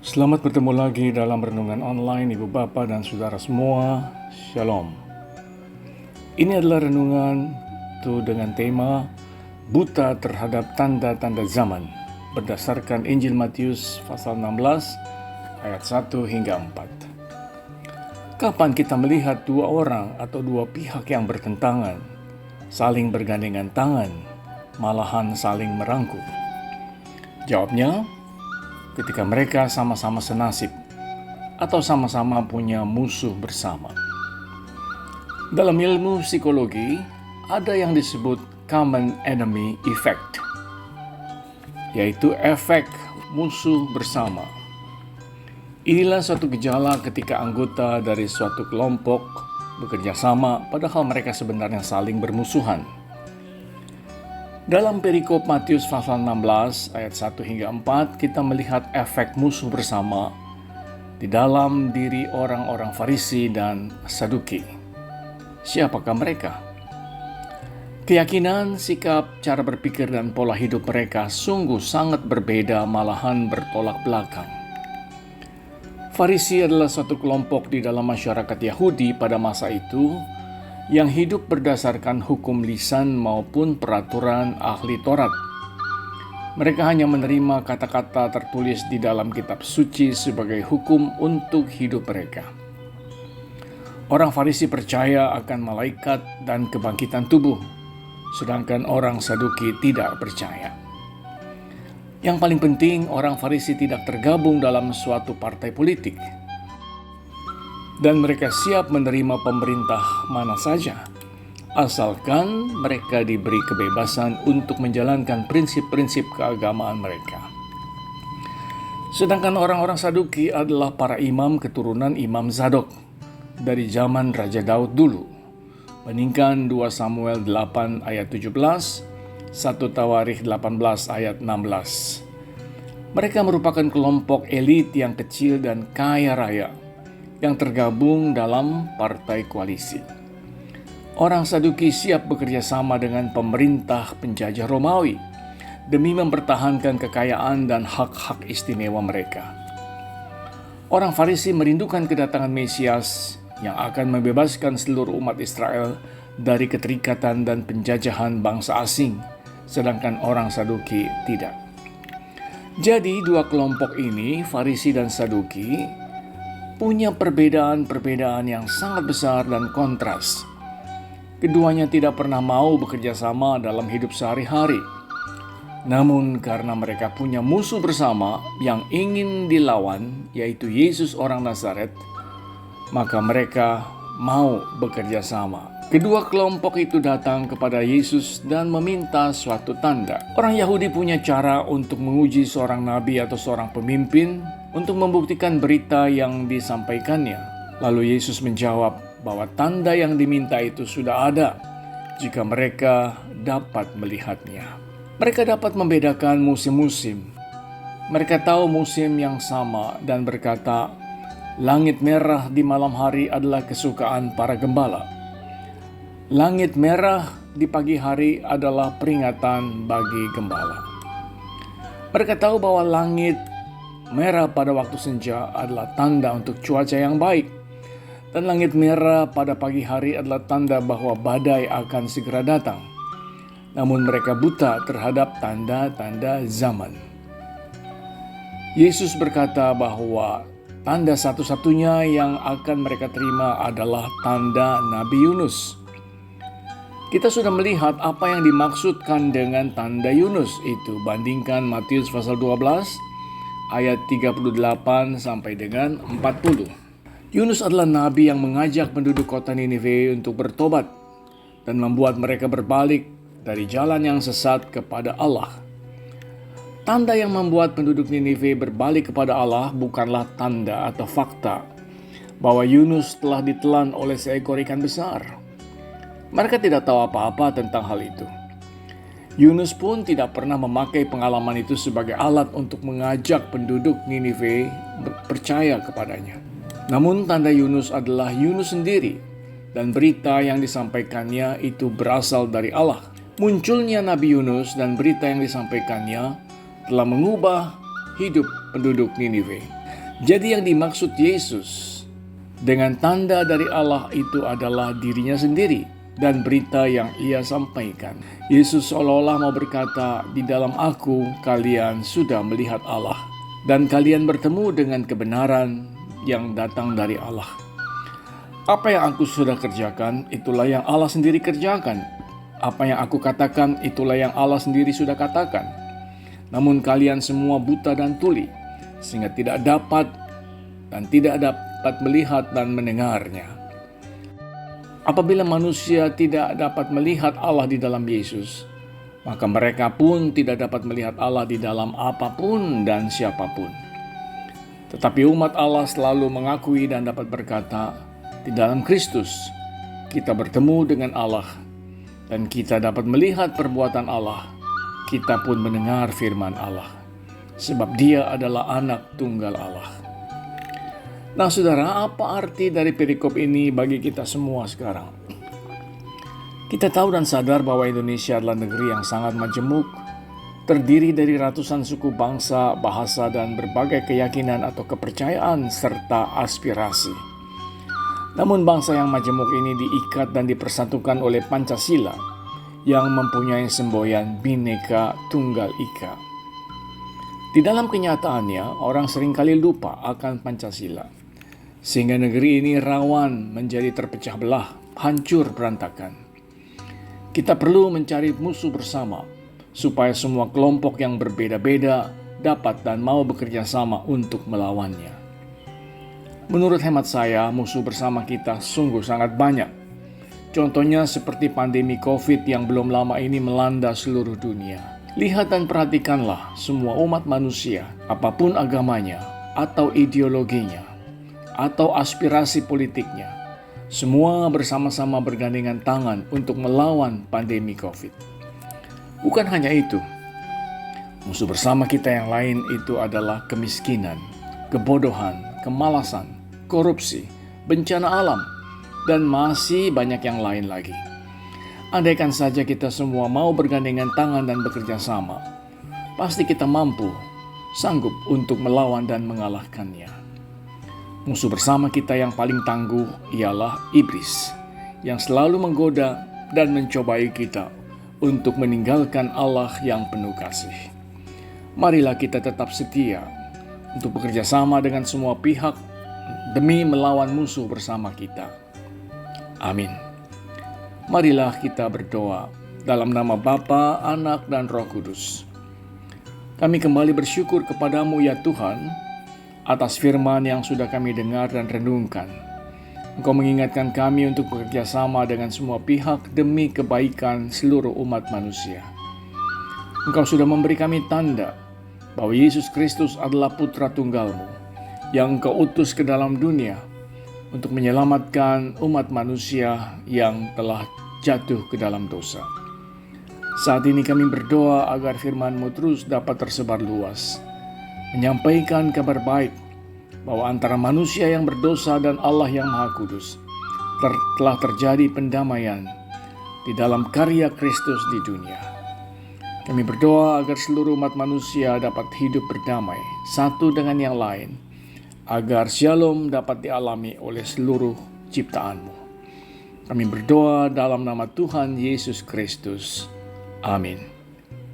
Selamat bertemu lagi dalam renungan online Ibu Bapa dan Saudara semua. Shalom. Ini adalah renungan dengan tema Buta terhadap tanda-tanda zaman berdasarkan Injil Matius pasal 16 ayat 1 hingga 4. Kapan kita melihat dua orang atau dua pihak yang bertentangan, saling bergandengan tangan, malahan saling merangkul? Jawabnya, ketika mereka sama-sama senasib atau sama-sama punya musuh bersama. Dalam ilmu psikologi, ada yang disebut common enemy effect, yaitu efek musuh bersama. Inilah suatu gejala ketika anggota dari suatu kelompok bekerja sama padahal mereka sebenarnya saling bermusuhan. Dalam perikop Matius pasal 16 ayat 1 hingga 4, kita melihat efek musuh bersama di dalam diri orang-orang Farisi dan Saduki. Siapakah mereka? Keyakinan, sikap, cara berpikir, dan pola hidup mereka sungguh sangat berbeda, malahan bertolak belakang. Farisi adalah suatu kelompok di dalam masyarakat Yahudi pada masa itu yang hidup berdasarkan hukum lisan maupun peraturan ahli Taurat. Mereka hanya menerima kata-kata tertulis di dalam kitab suci sebagai hukum untuk hidup mereka. Orang Farisi percaya akan malaikat dan kebangkitan tubuh, sedangkan orang Saduki tidak percaya. Yang paling penting, orang Farisi tidak tergabung dalam suatu partai politik, dan mereka siap menerima pemerintah mana saja, asalkan mereka diberi kebebasan untuk menjalankan prinsip-prinsip keagamaan mereka. Sedangkan orang-orang Saduki adalah para imam keturunan Imam Zadok dari zaman Raja Daud dulu. Bandingkan 2 Samuel 8 ayat 17, 1 Tawarikh 18 ayat 16. Mereka merupakan kelompok elit yang kecil dan kaya raya yang tergabung dalam partai koalisi. Orang Saduki siap bekerja sama dengan pemerintah penjajah Romawi demi mempertahankan kekayaan dan hak-hak istimewa mereka. Orang Farisi merindukan kedatangan Mesias yang akan membebaskan seluruh umat Israel dari keterikatan dan penjajahan bangsa asing, sedangkan orang Saduki tidak. Jadi dua kelompok ini, Farisi dan Saduki, punya perbedaan-perbedaan yang sangat besar dan kontras. Keduanya tidak pernah mau bekerja sama dalam hidup sehari-hari. Namun karena mereka punya musuh bersama yang ingin dilawan, yaitu Yesus orang Nazaret, maka mereka mau bekerja sama. Kedua kelompok itu datang kepada Yesus dan meminta suatu tanda. Orang Yahudi punya cara untuk menguji seorang nabi atau seorang pemimpin untuk membuktikan berita yang disampaikannya. Lalu Yesus menjawab bahwa tanda yang diminta itu sudah ada jika mereka dapat melihatnya. Mereka dapat membedakan musim-musim. Mereka tahu musim yang sama dan berkata, langit merah di malam hari adalah kesukaan para gembala. Langit merah di pagi hari adalah peringatan bagi gembala. Mereka tahu bahwa langit merah pada waktu senja adalah tanda untuk cuaca yang baik, dan langit merah pada pagi hari adalah tanda bahwa badai akan segera datang. Namun mereka buta terhadap tanda-tanda zaman. Yesus berkata bahwa tanda satu-satunya yang akan mereka terima adalah tanda Nabi Yunus. Kita sudah melihat apa yang dimaksudkan dengan tanda Yunus itu. Bandingkan Matius pasal 12 ayat 38 sampai dengan 40. Yunus adalah nabi yang mengajak penduduk kota Ninive untuk bertobat dan membuat mereka berbalik dari jalan yang sesat kepada Allah. Tanda yang membuat penduduk Ninive berbalik kepada Allah bukanlah tanda atau fakta bahwa Yunus telah ditelan oleh seekor ikan besar. Mereka tidak tahu apa-apa tentang hal itu. Yunus pun tidak pernah memakai pengalaman itu sebagai alat untuk mengajak penduduk Ninive percaya kepadanya. Namun tanda Yunus adalah Yunus sendiri, dan berita yang disampaikannya itu berasal dari Allah. Munculnya Nabi Yunus dan berita yang disampaikannya telah mengubah hidup penduduk Ninive. Jadi yang dimaksud Yesus dengan tanda dari Allah itu adalah dirinya sendiri dan berita yang ia sampaikan. Yesus seolah-olah mau berkata, di dalam aku kalian sudah melihat Allah dan kalian bertemu dengan kebenaran yang datang dari Allah. Apa yang aku sudah kerjakan, itulah yang Allah sendiri kerjakan. Apa yang aku katakan, itulah yang Allah sendiri sudah katakan. Namun kalian semua buta dan tuli, sehingga tidak dapat melihat dan mendengarnya. Apabila manusia tidak dapat melihat Allah di dalam Yesus, maka mereka pun tidak dapat melihat Allah di dalam apapun dan siapapun. Tetapi umat Allah selalu mengakui dan dapat berkata, di dalam Kristus kita bertemu dengan Allah dan kita dapat melihat perbuatan Allah. Kita pun mendengar firman Allah, sebab Dia adalah anak tunggal Allah. Nah saudara, apa arti dari perikop ini bagi kita semua sekarang? Kita tahu dan sadar bahwa Indonesia adalah negeri yang sangat majemuk, terdiri dari ratusan suku bangsa, bahasa, dan berbagai keyakinan atau kepercayaan serta aspirasi. Namun bangsa yang majemuk ini diikat dan dipersatukan oleh Pancasila yang mempunyai semboyan Bhinneka Tunggal Ika. Di dalam kenyataannya, orang seringkali lupa akan Pancasila, sehingga negeri ini rawan menjadi terpecah belah, hancur berantakan. Kita perlu mencari musuh bersama, supaya semua kelompok yang berbeda-beda dapat dan mau bekerja sama untuk melawannya. Menurut hemat saya, musuh bersama kita sungguh sangat banyak. Contohnya seperti pandemi COVID yang belum lama ini melanda seluruh dunia. Lihat dan perhatikanlah semua umat manusia, apapun agamanya, atau ideologinya, atau aspirasi politiknya. Semua bersama-sama bergandengan tangan untuk melawan pandemi COVID. Bukan hanya itu, musuh bersama kita yang lain itu adalah kemiskinan, kebodohan, kemalasan, korupsi, bencana alam, dan masih banyak yang lain lagi. Andaikan saja kita semua mau bergandengan tangan dan bekerja sama, pasti kita sanggup untuk melawan dan mengalahkannya. Musuh bersama kita yang paling tangguh ialah iblis, yang selalu menggoda dan mencobai kita untuk meninggalkan Allah yang penuh kasih. Marilah kita tetap setia untuk bekerja sama dengan semua pihak demi melawan musuh bersama kita. Amin. Marilah kita berdoa dalam nama Bapa, Anak, dan Roh Kudus. Kami kembali bersyukur kepadamu ya Tuhan, atas firman yang sudah kami dengar dan renungkan. Engkau mengingatkan kami untuk bekerja sama dengan semua pihak demi kebaikan seluruh umat manusia. Engkau sudah memberi kami tanda bahwa Yesus Kristus adalah Putra Tunggal-Mu yang Engkau utus ke dalam dunia untuk menyelamatkan umat manusia yang telah jatuh ke dalam dosa. Saat ini kami berdoa agar firman-Mu terus dapat tersebar luas, menyampaikan kabar baik bahwa antara manusia yang berdosa dan Allah yang Maha Kudus telah terjadi pendamaian di dalam karya Kristus di dunia. Kami berdoa agar seluruh umat manusia dapat hidup berdamai satu dengan yang lain, agar shalom dapat dialami oleh seluruh ciptaan-Mu. Kami berdoa dalam nama Tuhan Yesus Kristus. Amin.